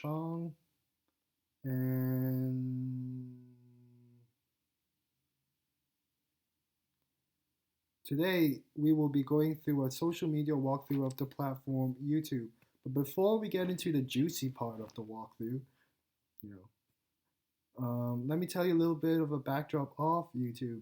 Chong, and today we will be going through a social media walkthrough of the platform YouTube. But before we get into the juicy part of the walkthrough, you let me tell you a little bit of a backdrop of YouTube.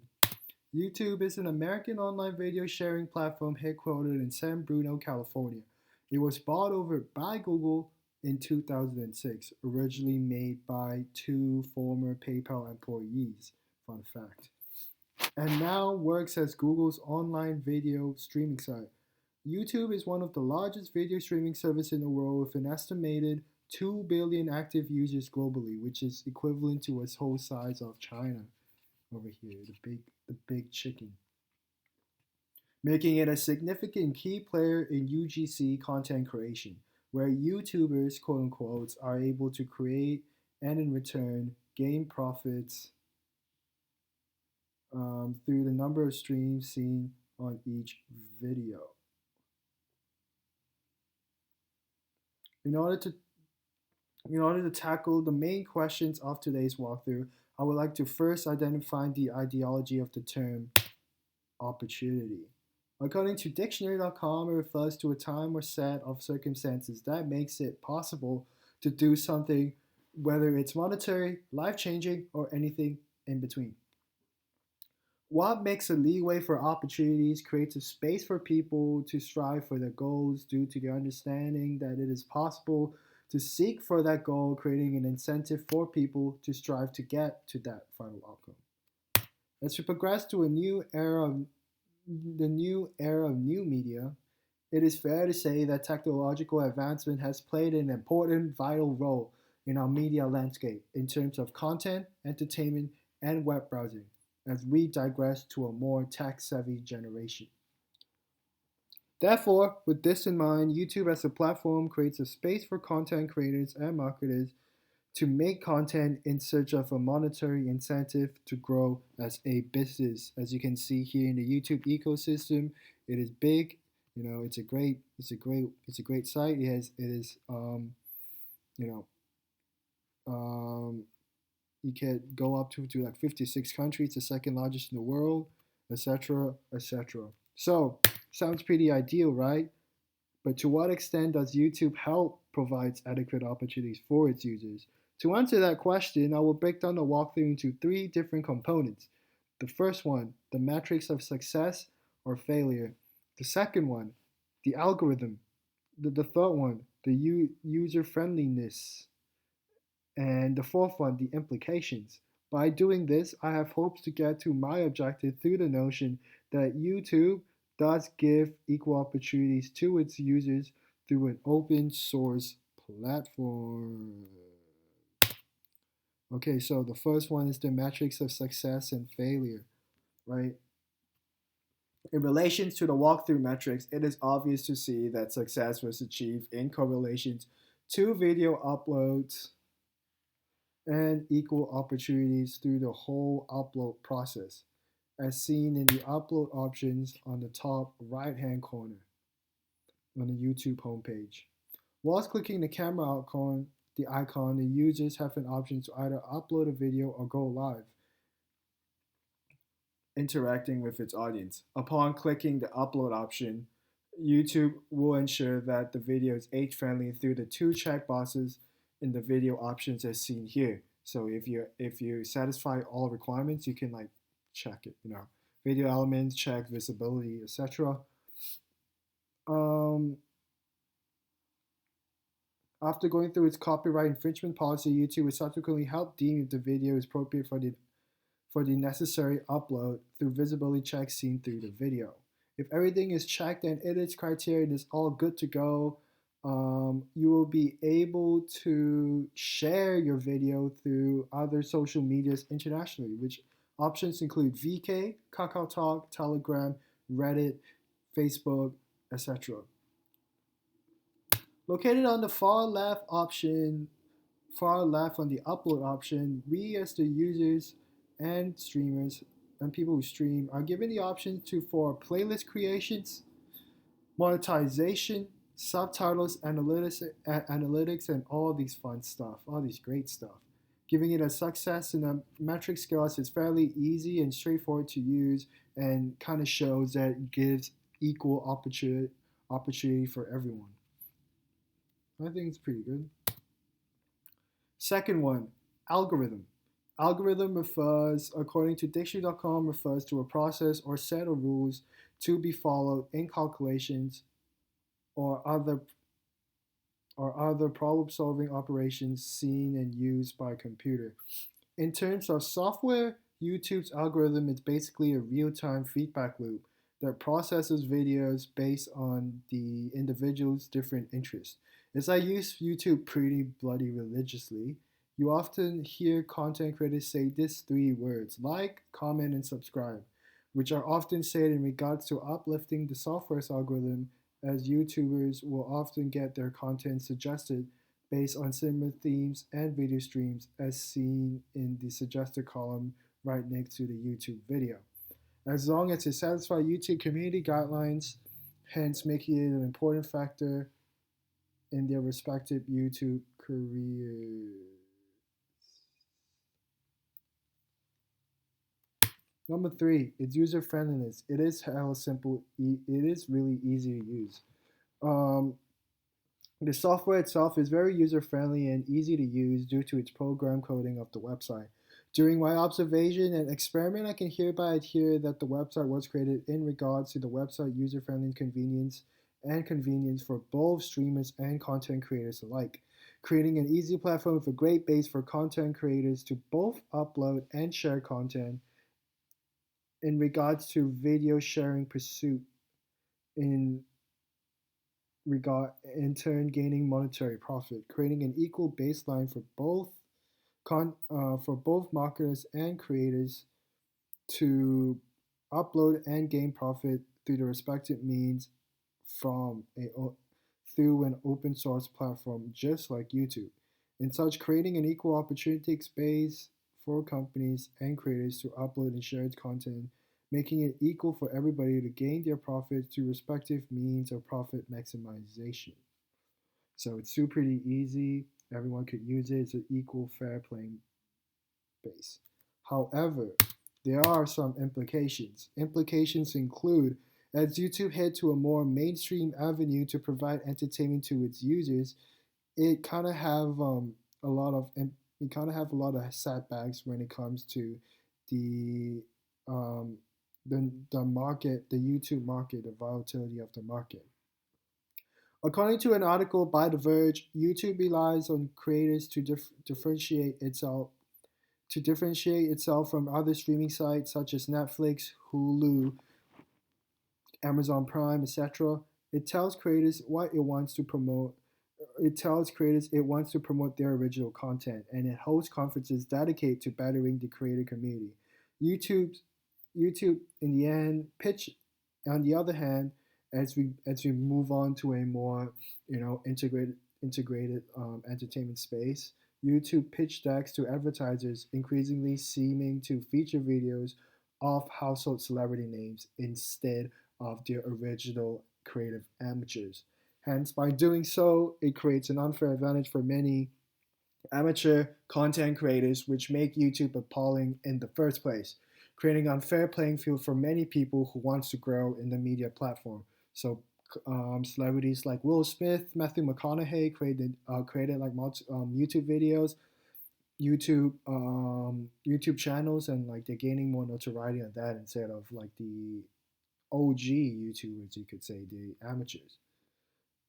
YouTube is an American online video sharing platform headquartered in San Bruno, California. It was bought over by Google in 2006, originally made by two former PayPal employees. Fun fact. And now works as Google's online video streaming site. YouTube is one of the largest video streaming services in the world with an estimated 2 billion active users globally, which is equivalent to its whole size of China over here, the big chicken, making it a significant key player in UGC content creation, where YouTubers, quote unquote, are able to create and in return gain profits through the number of streams seen on each video. In order to tackle the main questions of today's walkthrough, I would like to first identify the ideology of the term opportunity. According to dictionary.com, it refers to a time or set of circumstances that makes it possible to do something, whether it's monetary, life-changing, or anything in between. What makes a leeway for opportunities creates a space for people to strive for their goals due to the understanding that it is possible to seek for that goal, creating an incentive for people to strive to get to that final outcome. As we progress to a new era of new media, it is fair to say that technological advancement has played an important, vital role in our media landscape in terms of content, entertainment, and web browsing, as we digress to a more tech-savvy generation. Therefore, with this in mind, YouTube as a platform creates a space for content creators and marketers to make content in search of a monetary incentive to grow as a business. As you can see here in the YouTube ecosystem, it is big. It's a great site. You know, you can go up to like 56 countries, the second largest in the world, etc., etc. So, sounds pretty ideal, right? But to what extent does YouTube help provide adequate opportunities for its users? To answer that question, I will break down the walkthrough into three different components. The first one, the metrics of success or failure. The second one, the algorithm. The third one, the user friendliness. And the fourth one, the implications. By doing this, I have hopes to get to my objective through the notion that YouTube does give equal opportunities to its users through an open source platform. Okay, so the first one is the metrics of success and failure, right? In relation to the walkthrough metrics, it is obvious to see that success was achieved in correlation to video uploads and equal opportunities through the whole upload process, as seen in the upload options on the top right-hand corner on the YouTube homepage. Whilst clicking the camera icon, the users have an option to either upload a video or go live, interacting with its audience. Upon clicking the upload option, YouTube will ensure that the video is age-friendly through the two checkboxes in the video options as seen here. So if you satisfy all requirements, you can like check it. Video elements, check visibility, etc. After going through its copyright infringement policy, YouTube will subsequently help deem if the video is appropriate for the necessary upload through visibility checks seen through the video. If everything is checked and it is criteria and is all good to go, you will be able to share your video through other social medias internationally, which options include VK, KakaoTalk, Telegram, Reddit, Facebook, etc. Located on the far left on the upload option, we as the users and streamers and people who stream are given the option for playlist creations, monetization, subtitles, analytics, and all these fun stuff, all these great stuff. Giving it a success in the metric scales is fairly easy and straightforward to use, and kind of shows that it gives equal opportunity for everyone. I think it's pretty good. Second one, algorithm. Algorithm refers, according to dictionary.com, refers to a process or set of rules to be followed in calculations or other problem-solving operations seen and used by a computer. In terms of software, YouTube's algorithm is basically a real-time feedback loop that processes videos based on the individual's different interests. As I use YouTube pretty bloody religiously, you often hear content creators say these three words: like, comment, and subscribe, which are often said in regards to uplifting the software's algorithm, as YouTubers will often get their content suggested based on similar themes and video streams as seen in the suggested column right next to the YouTube video. As long as it satisfies YouTube community guidelines, hence making it an important factor in their respective YouTube careers. Number three, it's user friendliness. It is hella simple. It is really easy to use. Um, The software itself is very user-friendly and easy to use due to its program coding of the website. During my observation and experiment, I can hereby adhere that the website was created in regards to the website user-friendly convenience for both streamers and content creators alike, creating an easy platform with a great base for content creators to both upload and share content in regards to video sharing pursuit in in turn gaining monetary profit, creating an equal baseline for both marketers and creators to upload and gain profit through the respective means from a through an open source platform just like YouTube. In such, creating an equal opportunity space for companies and creators to upload and share its content, making it equal for everybody to gain their profits through respective means of profit maximization. So it's super easy. Everyone could use it. It's an equal, fair playing base. However, there are some implications. Implications include, as YouTube head to a more mainstream avenue to provide entertainment to its users, it kind of have a lot of we kind of have a lot of setbacks when it comes to the um, the market, the YouTube market, the volatility of the market. According to an article by The Verge, YouTube relies on creators to differentiate itself from other streaming sites such as Netflix, Hulu, Amazon Prime, etc. It tells creators what it wants to promote. It tells creators it wants to promote their original content, and it hosts conferences dedicated to bettering the creator community. YouTube, YouTube, in the end, pitch. On the other hand, as we move on to a more integrated entertainment space, YouTube pitch decks to advertisers increasingly seeming to feature videos of household celebrity names instead of their original creative amateurs. Hence, by doing so, it creates an unfair advantage for many amateur content creators, which make YouTube appalling in the first place, creating an unfair playing field for many people who wants to grow in the media platform. So, celebrities like Will Smith, Matthew McConaughey created like YouTube videos, YouTube channels, and like they're gaining more notoriety on that instead of like the OG YouTubers, you could say, the amateurs.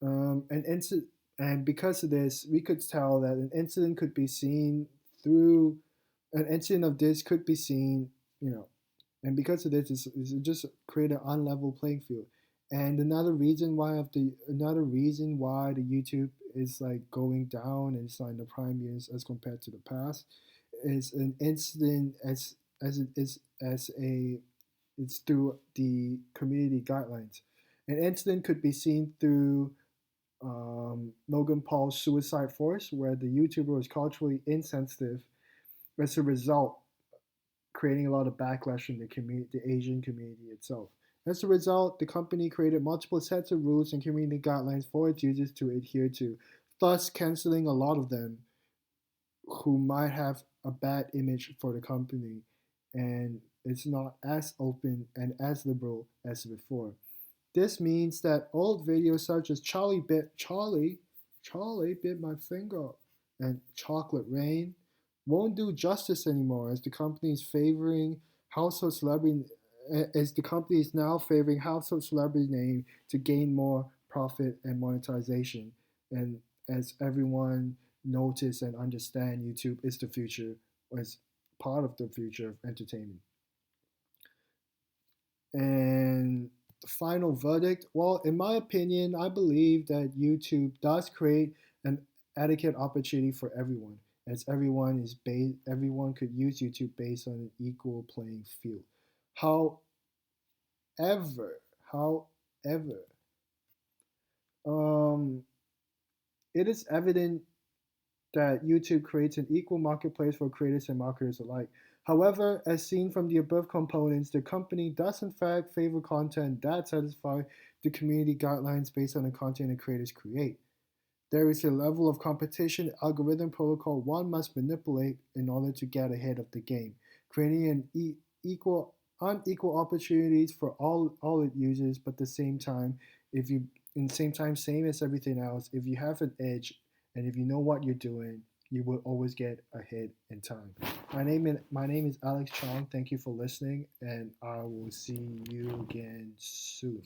Um, and inci- and because of this, we could tell that through an incident of this could be seen, you know, and because of this, is just create an unlevel playing field. And another reason why the YouTube is like going down and it's like in the prime years as compared to the past is an incident as it is as a it's through the community guidelines. An incident could be seen through Logan Paul's Suicide Force, where the YouTuber was culturally insensitive. As a result, creating a lot of backlash in the community, the Asian community itself. As a result, the company created multiple sets of rules and community guidelines for its users to adhere to, thus canceling a lot of them who might have a bad image for the company, and it's not as open and as liberal as before. This means that old videos such as Charlie bit my finger and Chocolate Rain won't do justice anymore as the company is favoring household celebrity as the company is now favoring household celebrity name to gain more profit and monetization. And as everyone notice and understand, YouTube is the future, or is part of the future of entertainment. And the final verdict, well, in my opinion, I believe that YouTube does create an adequate opportunity for everyone, as everyone could use YouTube based on an equal playing field. However, however, um, it is evident that YouTube creates an equal marketplace for creators and marketers alike. However, as seen from the above components, the company does in fact favor content that satisfy the community guidelines based on the content the creators create. There is a level of competition algorithm protocol one must manipulate in order to get ahead of the game, creating equal unequal opportunities for all its users, but at the same time, if you in the same time, same as everything else, if you have an edge and if you know what you're doing, you will always get ahead in time. My name is Alex Chong. Thank you for listening, and I will see you again soon.